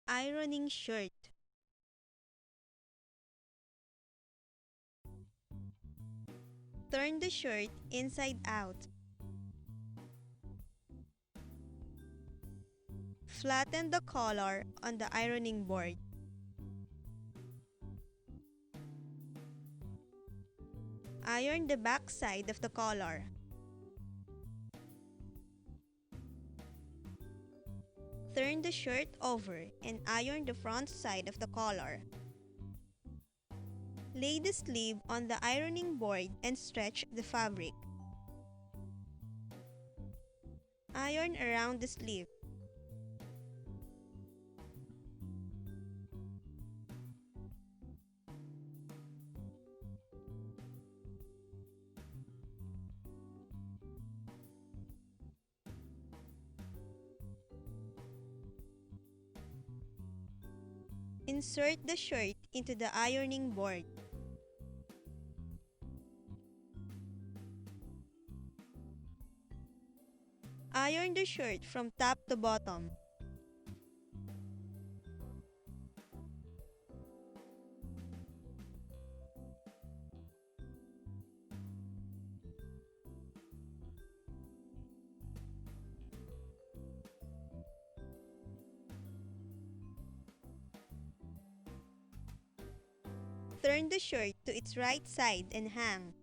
Ironing shirt. Turn the shirt inside out. Flatten the collar on the ironing board. Iron the back side of the collar. Turn the shirt over and iron the front side of the collar. Lay the sleeve on the ironing board and stretch the fabric. Iron around the sleeve. Insert the shirt into the ironing board. Iron the shirt from top to bottom. Turn the shirt to its right side and hang.